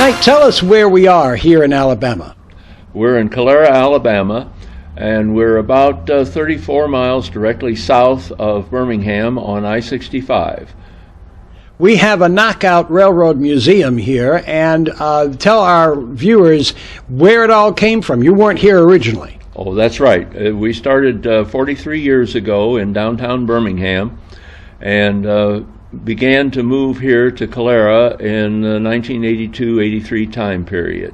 Knight, tell us where we are here in Alabama. We're in Calera, Alabama, and we're about 34 miles directly south of Birmingham on I-65. We have a knockout railroad museum here, and tell our viewers where it all came from. You weren't here originally. Oh, that's right. We started 43 years ago in downtown Birmingham and began to move here to Calera in the 1982-83 time period.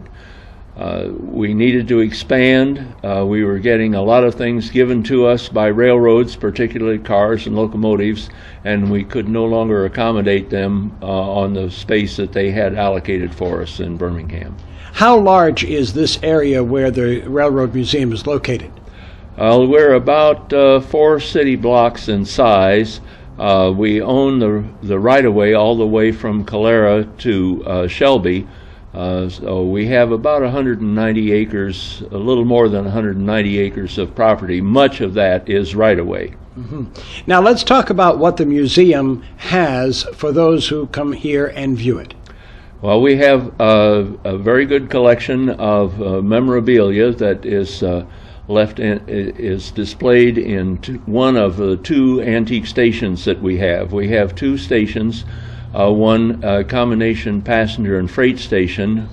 We needed to expand. We were getting a lot of things given to us by railroads, particularly cars and locomotives, and we could no longer accommodate them on the space that they had allocated for us in Birmingham. How large is this area where the Railroad Museum is located? We're about 4 city blocks in size. We own the right-of-way all the way from Calera to Shelby. So we have about 190 acres, a little more than 190 acres of property. Much of that is right-of-way. Mm-hmm. Now let's talk about what the museum has for those who come here and view it. Well, we have a very good collection of memorabilia that is is displayed in one of the 2 antique stations that we have. We have 2 stations. One combination passenger and freight station,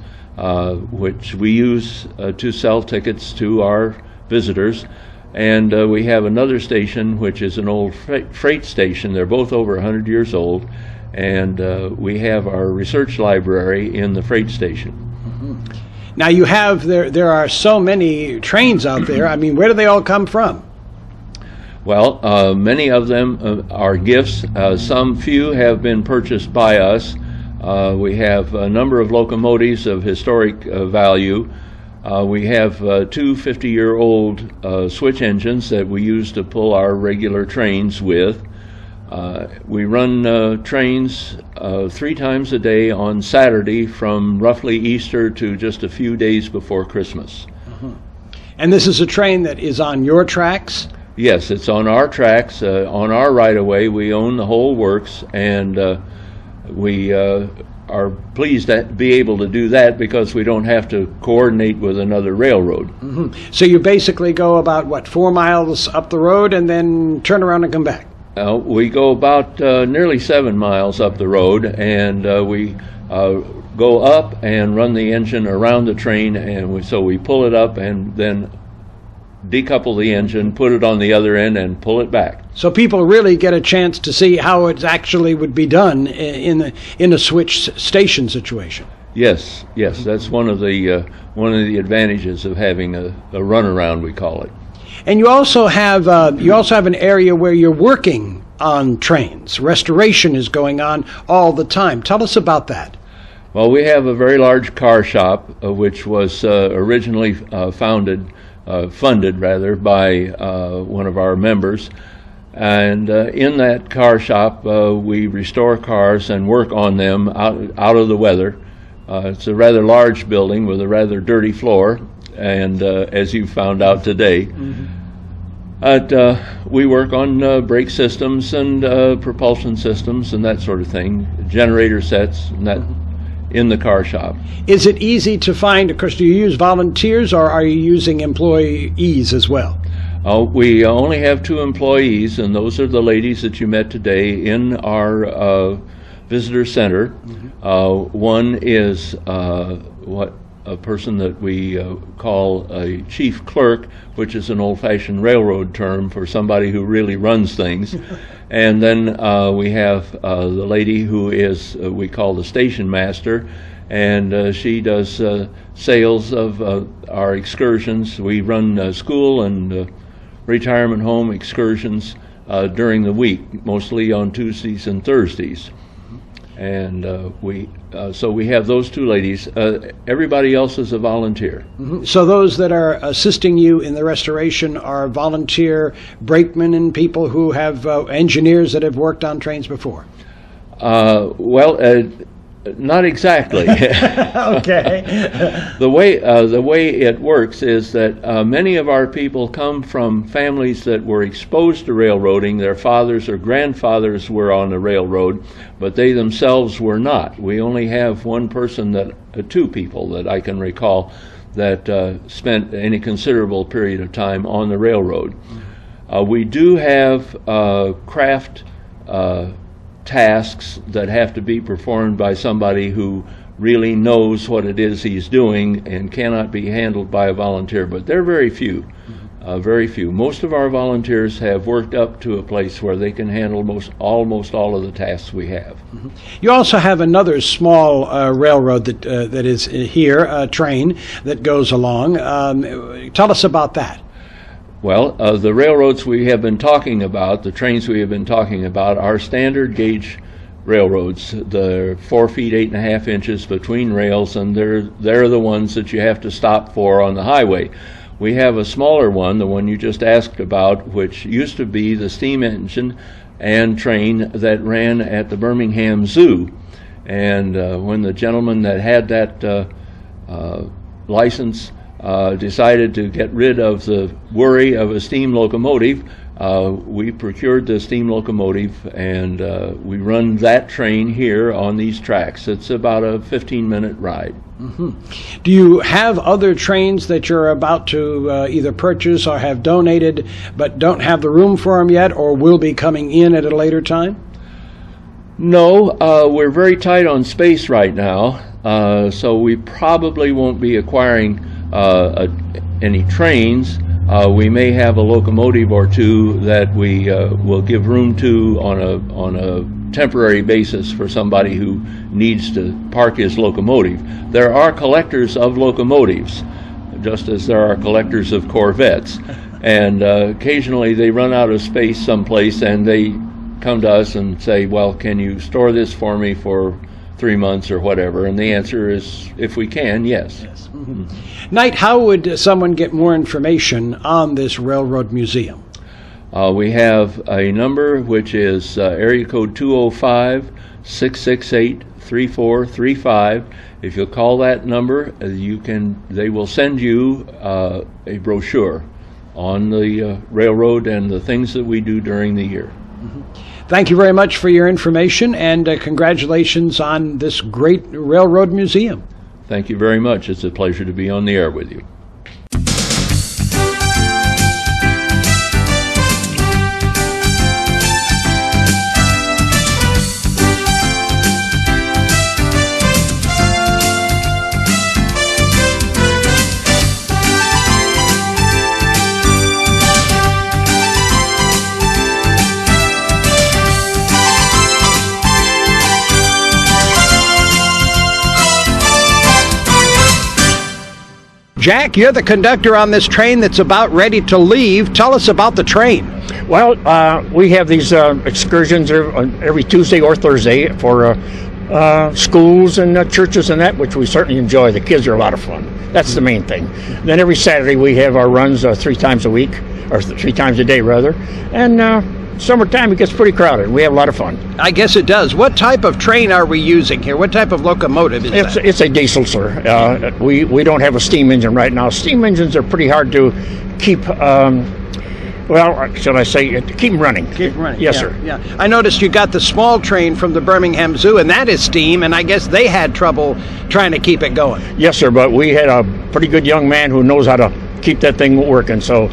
which we use to sell tickets to our visitors. And we have another station, which is an old freight station. They're both over 100 years old. And we have our research library in the freight station. Mm-hmm. Now you have, there are so many trains out there. I mean, where do they all come from? Well, many of them are gifts. Some few have been purchased by us. We have a number of locomotives of historic value. We have 2 50-year-old switch engines that we use to pull our regular trains with. We run trains 3 times a day on Saturday from roughly Easter to just a few days before Christmas. Uh-huh. And this is a train that is on your tracks? Yes, it's on our tracks, on our right-of-way. We own the whole works, and we are pleased to be able to do that because we don't have to coordinate with another railroad. Mm-hmm. So you basically go about, 4 miles up the road and then turn around and come back? We go about nearly 7 miles up the road, and we go up and run the engine around the train, and so we pull it up and then decouple the engine, put it on the other end, and pull it back. So people really get a chance to see how it actually would be done in a switch station situation. Yes, that's one of the advantages of having a runaround, we call it. And you also have an area where you're working on trains. Restoration is going on all the time. Tell us about that. Well, we have a very large car shop, which was originally funded by one of our members. And in that car shop, we restore cars and work on them out of the weather. It's a rather large building with a rather dirty floor, and as you found out today. Mm-hmm. We work on brake systems and propulsion systems and that sort of thing, generator sets, and that in the car shop. Is it easy to find, of course, do you use volunteers or are you using employees as well? We only have 2 employees, and those are the ladies that you met today in our visitor center. Mm-hmm. One is a person that we call a chief clerk, which is an old-fashioned railroad term for somebody who really runs things. And then we have the lady who is, we call the station master, and she does sales of our excursions. We run school and retirement home excursions during the week, mostly on Tuesdays and Thursdays. And so we have those 2 ladies. Everybody else is a volunteer. Mm-hmm. So those that are assisting you in the restoration are volunteer brakemen and people who have engineers that have worked on trains before? Not exactly. Okay. The way it works is that many of our people come from families that were exposed to railroading. Their fathers or grandfathers were on the railroad, but they themselves were not. We only have one person two people that I can recall that spent any considerable period of time on the railroad. We do have craft tasks that have to be performed by somebody who really knows what it is he's doing and cannot be handled by a volunteer, but they're very few. Very few. Most of our volunteers have worked up to a place where they can handle almost all of the tasks we have. You also have another small railroad that is here, a train that goes along. Tell us about that. Well, the railroads we have been talking about, the trains we have been talking about, are standard gauge railroads. They're 4 feet 8.5 inches between rails, and they're the ones that you have to stop for on the highway. We have a smaller one, the one you just asked about, which used to be the steam engine and train that ran at the Birmingham Zoo. And when the gentleman that had that license decided to get rid of the worry of a steam locomotive, we procured the steam locomotive, and we run that train here on these tracks. It's about a 15-minute ride. Do you have other trains that you're about to either purchase or have donated but don't have the room for them yet, or will be coming in at a later time? No, we're very tight on space right now, so we probably won't be acquiring any trains. We may have a locomotive or two that we will give room to on a temporary basis for somebody who needs to park his locomotive. There are collectors of locomotives, just as there are collectors of Corvettes, and occasionally they run out of space someplace and they come to us and say, well, can you store this for me for 3 months or whatever? And the answer is, if we can, yes. Knight, how would someone get more information on this Railroad Museum? We have a number which is area code 205-668-3435. If you'll call that number, they will send you a brochure on the railroad and the things that we do during the year. Thank you very much for your information, and congratulations on this great Railroad Museum. Thank you very much. It's a pleasure to be on the air with you. Jack, you're the conductor on this train that's about ready to leave. Tell us about the train. Well, we have these excursions every Tuesday or Thursday for schools and churches and that, which we certainly enjoy. The kids are a lot of fun. That's the main thing. Then every Saturday we have our runs 3 times a week, or 3 times a day rather. And summertime it gets pretty crowded. We have a lot of fun. I guess it does. What type of train are we using here? What type of locomotive is that? It's a diesel, sir. We don't have a steam engine right now. Steam engines are pretty hard to keep, should I say, keep them running. Keep running. Yes, yeah, sir. Yeah. I noticed you got the small train from the Birmingham Zoo, and that is steam, and I guess they had trouble trying to keep it going. Yes, sir, but we had a pretty good young man who knows how to keep that thing working, so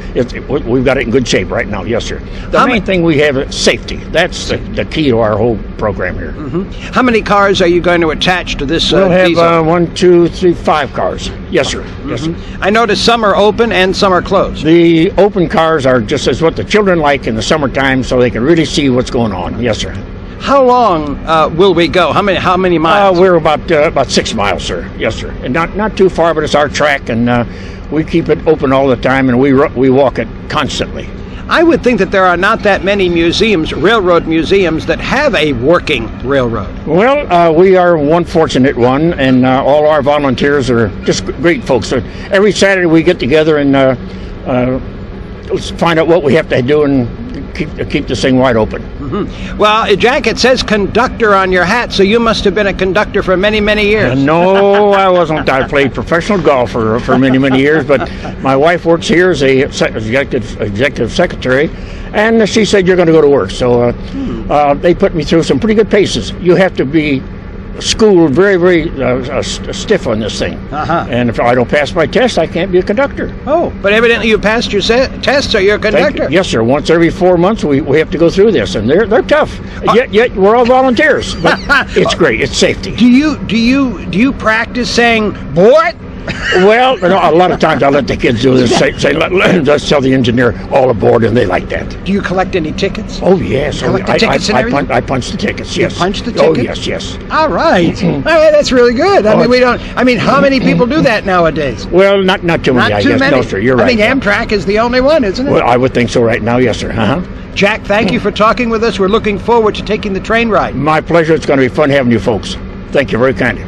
we've got it in good shape right now. Yes, sir. The main thing we have is safety. That's the key to our whole program here. Mm-hmm. How many cars are you going to attach to this we'll have diesel? 1, 2, 3, 5 cars. Yes, sir. Mm-hmm. Yes, sir. I noticed some are open and some are closed. The open cars are just as what the children like in the summertime, so they can really see what's going on. Yes, sir. How long will we go? How many miles? We're about 6 miles, sir. Yes, sir. And not too far, but it's our track, and we keep it open all the time, and we walk it constantly. I would think that there are not that many railroad museums, that have a working railroad. Well, we are one fortunate one, and all our volunteers are just great folks. So every Saturday we get together and let's find out what we have to do and keep this thing wide open. Well, Jack, it says conductor on your hat, so you must have been a conductor for many, many years. No, I wasn't. I played professional golf for many, many years, but my wife works here as a executive secretary, and she said, you're going to go to work. So they put me through some pretty good paces. You have to be schooled very, very stiff on this thing. And if I don't pass my test, I can't be a conductor. Oh, but evidently you passed your tests, so you're a conductor. Yes, sir. Once every 4 months, we have to go through this, and they're tough. Yet we're all volunteers. But it's great. It's safety. Do you practice saying "boy"? Well, a lot of times I let the kids do this. Let's tell the engineer all aboard, and they like that. Do you collect any tickets? Oh yes, Collect the tickets and everything? I punch the tickets. Yes. You punch the Oh tickets? yes. All right. That's really good. I mean, how many people do that nowadays? Well, not too many. Not too many. No, sir. You're right. I think Amtrak is the only one, isn't it? Well, I would think so right now. Yes, sir. Jack, thank you for talking with us. We're looking forward to taking the train ride. My pleasure. It's going to be fun having you folks. Thank you very kindly.